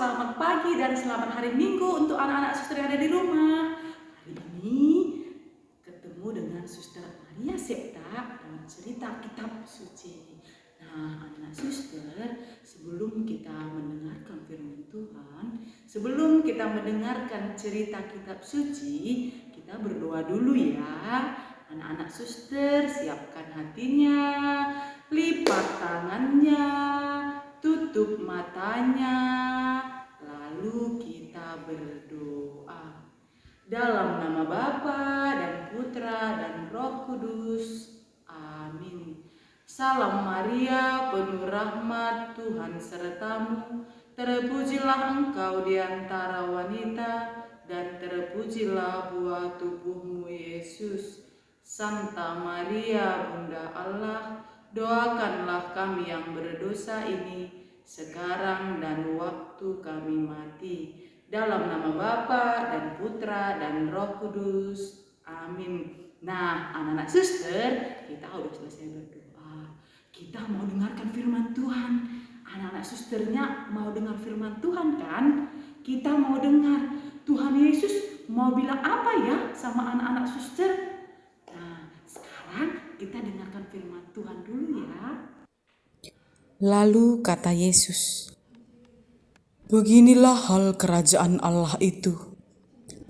selamat pagi dan selamat hari Minggu untuk anak-anak suster yang ada di rumah. Hari ini ketemu dengan Suster Maria Septa dalam cerita kitab suci. Nah, anak-anak suster, sebelum kita mendengarkan firman Tuhan, sebelum kita mendengarkan cerita kitab suci, kita berdoa dulu ya. Anak-anak suster, siapkan hatinya, lipat tangannya, tutup matanya, lalu kita berdoa. Dalam nama Bapa dan Putra dan Roh Kudus. Amin. Salam Maria, penuh rahmat, Tuhan sertamu. Terpujilah engkau di antara wanita, dan terpujilah buah tubuhmu Yesus. Santa Maria, Bunda Allah, doakanlah kami yang berdosa ini, sekarang dan waktu kami mati. Dalam nama Bapa dan Putra dan Roh Kudus. Amin. Nah, anak-anak suster, kita udah selesai berdoa. Kita mau dengarkan firman Tuhan. Anak-anak susternya mau dengar firman Tuhan kan? Kita mau dengar Tuhan Yesus mau bilang apa ya sama anak-anak suster? Nah, sekarang kita dengarkan firman Tuhan dulu ya. Lalu kata Yesus, "Beginilah hal kerajaan Allah itu,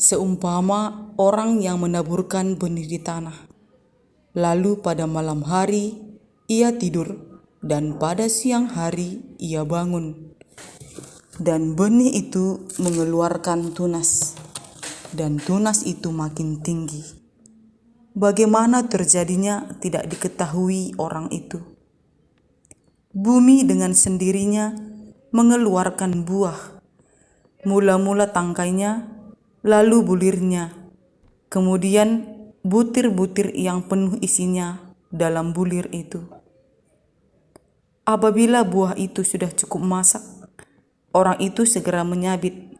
seumpama orang yang menaburkan benih di tanah. Lalu pada malam hari ia tidur, dan pada siang hari ia bangun. Dan benih itu mengeluarkan tunas, dan tunas itu makin tinggi. Bagaimana terjadinya tidak diketahui orang itu. Bumi dengan sendirinya mengeluarkan buah, mula-mula tangkainya, lalu bulirnya, kemudian butir-butir yang penuh isinya dalam bulir itu. Apabila buah itu sudah cukup masak, orang itu segera menyabit,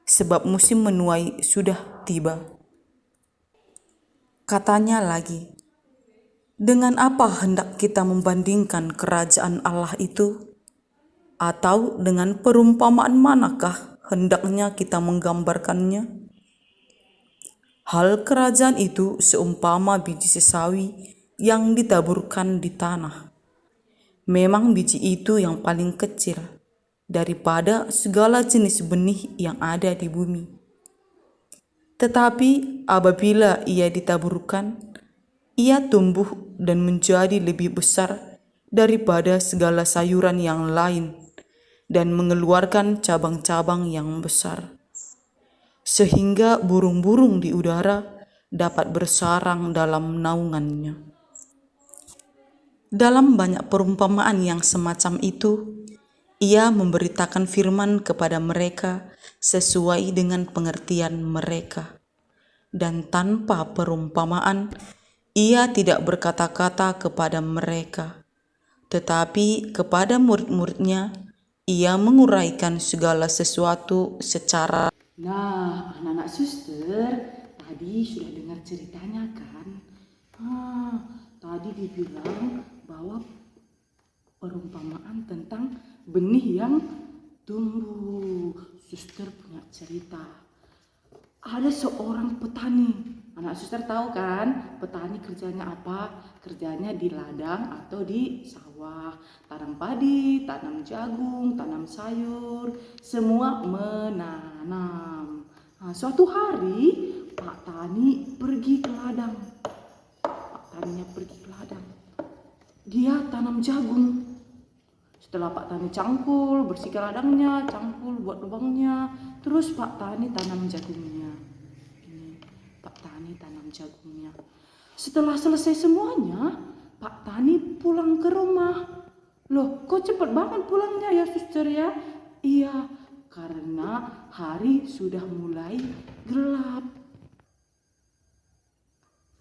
sebab musim menuai sudah tiba." Katanya lagi, "Dengan apa hendak kita membandingkan kerajaan Allah itu? Atau dengan perumpamaan manakah hendaknya kita menggambarkannya? Hal kerajaan itu seumpama biji sesawi yang ditaburkan di tanah. Memang biji itu yang paling kecil daripada segala jenis benih yang ada di bumi. Tetapi apabila ia ditaburkan, ia tumbuh dan menjadi lebih besar daripada segala sayuran yang lain, dan mengeluarkan cabang-cabang yang besar, sehingga burung-burung di udara dapat bersarang dalam naungannya." Dalam banyak perumpamaan yang semacam itu, ia memberitakan firman kepada mereka sesuai dengan pengertian mereka. Dan tanpa perumpamaan, ia tidak berkata-kata kepada mereka, tetapi kepada murid-muridnya ia menguraikan segala sesuatu secara. Nah, anak-anak suster, tadi sudah dengar ceritanya kan? Tadi dibilang bahwa perumpamaan tentang benih yang tumbuh. Suster punya cerita. Ada seorang petani. Anak suster tahu kan, petani kerjanya apa? Kerjanya di ladang atau di sawah. Tanam padi, tanam jagung, tanam sayur, semua menanam. Nah, suatu hari Pak Tani pergi ke ladang. Pak Taninya pergi ke ladang. Dia tanam jagung. Setelah Pak Tani cangkul, bersihkan ladangnya, cangkul buat lubangnya, terus Pak Tani tanam jagungnya. Ini Pak Tani tanam jagungnya. Setelah selesai semuanya, Pak Tani pulang ke rumah. Loh, kok cepat banget pulangnya ya suster ya? Iya, karena hari sudah mulai gelap.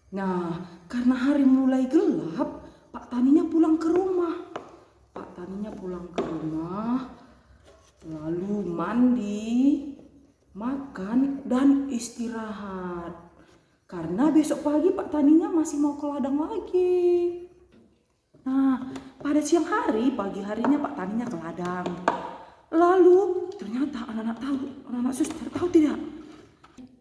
Nah, karena hari mulai gelap, Pak Taninya pulang ke rumah. Pak Taninya pulang ke rumah, lalu mandi, makan, dan istirahat. Karena besok pagi Pak Taninya masih mau ke ladang lagi. Nah, pada siang hari, pagi harinya Pak Taninya ke ladang. Lalu ternyata anak anak-anak suster tahu tidak?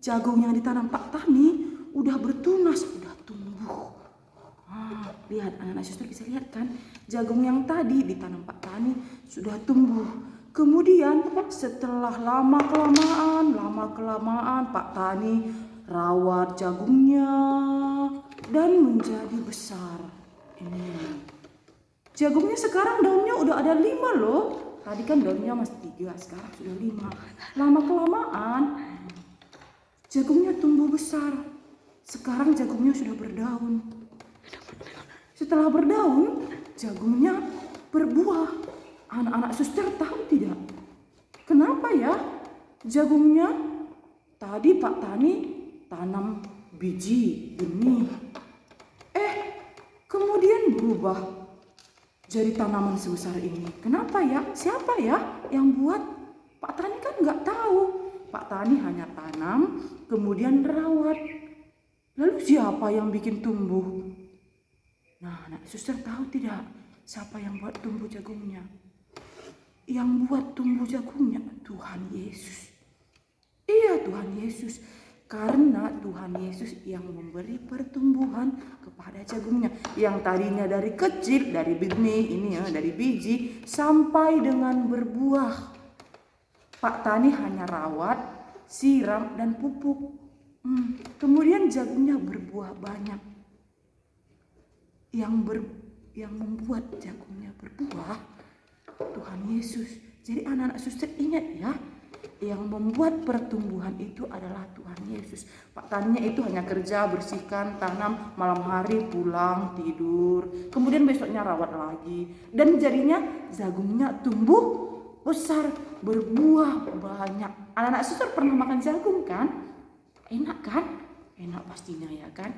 Jagung yang ditanam Pak Tani udah bertunas, udah tumbuh. Lihat anak-anak suster bisa lihat kan? Jagung yang tadi ditanam Pak Tani sudah tumbuh. Kemudian setelah lama-kelamaan Pak Tani rawat jagungnya dan menjadi besar. Ini jagungnya sekarang daunnya udah ada 5 loh. Tadi kan daunnya masih 3, sekarang sudah 5. Lama-kelamaan jagungnya tumbuh besar. Sekarang jagungnya sudah berdaun. Setelah berdaun, jagungnya berbuah. Anak-anak suster tahu tidak? Kenapa ya jagungnya tadi Pak Tani tanam biji benih. Kemudian berubah jadi tanaman sebesar ini. Kenapa ya? Siapa ya yang buat? Pak Tani kan nggak tahu. Pak Tani hanya tanam, kemudian rawat. Lalu siapa yang bikin tumbuh? Nah, anak suster tahu tidak siapa yang buat tumbuh jagungnya? Yang buat tumbuh jagungnya Tuhan Yesus. Iya, Tuhan Yesus. Karena Tuhan Yesus yang memberi pertumbuhan kepada jagungnya. Yang tadinya dari kecil, dari benih ini ya, dari biji sampai dengan berbuah. Pak Tani hanya rawat, siram dan pupuk. Kemudian jagungnya berbuah banyak. Yang membuat jagungnya berbuah Tuhan Yesus. Jadi anak-anak suster ingat ya, yang membuat pertumbuhan itu adalah Tuhan Yesus. Pak Taninya itu hanya kerja, bersihkan, tanam, malam hari pulang, tidur. Kemudian besoknya rawat lagi. Dan jadinya jagungnya tumbuh besar, berbuah banyak. Anak-anak suster pernah makan jagung kan? Enak kan? Enak pastinya ya kan?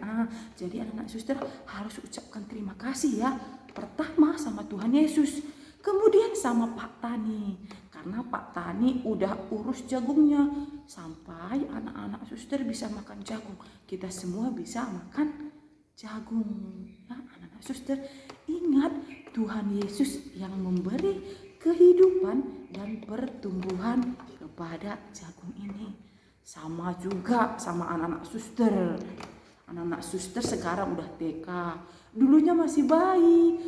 Jadi anak-anak suster harus ucapkan terima kasih ya. Pertama sama Tuhan Yesus. Kemudian sama Pak Tani, karena Pak Tani udah urus jagungnya sampai anak-anak suster bisa makan jagung. Kita semua bisa makan jagung. Ya, anak-anak suster ingat Tuhan Yesus yang memberi kehidupan dan pertumbuhan kepada jagung ini. Sama juga sama anak-anak suster. Anak-anak suster sekarang udah TK. Dulunya masih bayi,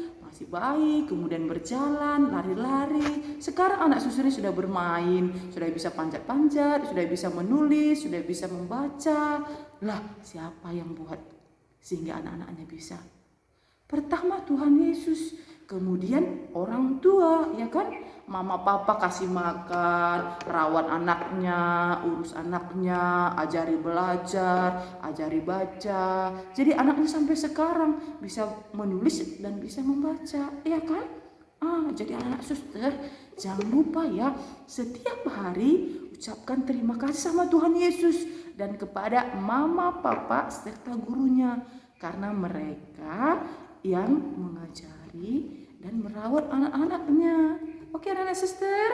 kemudian berjalan, lari-lari. Sekarang anak susternya sudah bermain, sudah bisa panjat-panjat, sudah bisa menulis, sudah bisa membaca. Lah, siapa yang buat sehingga anak-anaknya bisa? Pertama Tuhan Yesus, kemudian orang tua, ya kan? Mama papa kasih makan, rawat anaknya, urus anaknya, ajari belajar, ajari baca. Jadi anaknya sampai sekarang bisa menulis dan bisa membaca, ya kan? Jadi anak suster, jangan lupa ya, setiap hari ucapkan terima kasih sama Tuhan Yesus dan kepada mama papa serta gurunya, karena mereka yang mengajari dan merawat anak-anaknya. Oke anak-anak suster.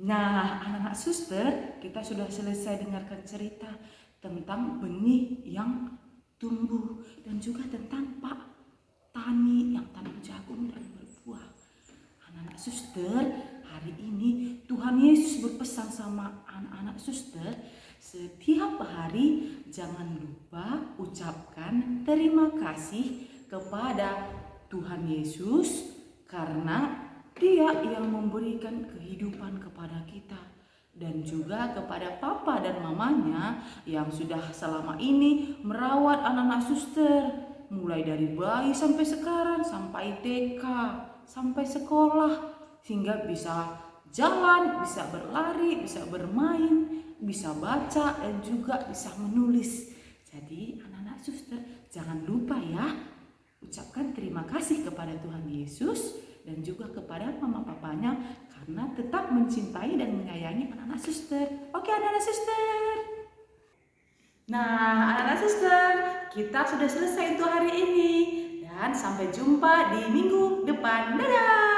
Nah anak-anak suster, kita sudah selesai dengarkan cerita tentang benih yang tumbuh dan juga tentang Pak Tani yang tanam jagung dan berbuah. Anak-anak suster, hari ini Tuhan Yesus berpesan sama anak-anak suster, setiap hari jangan lupa ucapkan terima kasih kepada Tuhan Yesus karena Dia yang memberikan kehidupan kepada kita, dan juga kepada papa dan mamanya yang sudah selama ini merawat anak-anak suster, mulai dari bayi sampai sekarang, sampai TK, sampai sekolah, sehingga bisa jalan, bisa berlari, bisa bermain, bisa baca, dan juga bisa menulis. Jadi anak-anak suster jangan lupa ya, ucapkan terima kasih kepada Tuhan Yesus dan juga kepada mama papanya karena tetap mencintai dan menyayangi anak-anak suster. Oke anak-anak suster. Nah anak-anak suster, kita sudah selesai untuk hari ini dan sampai jumpa di minggu depan. Dadah.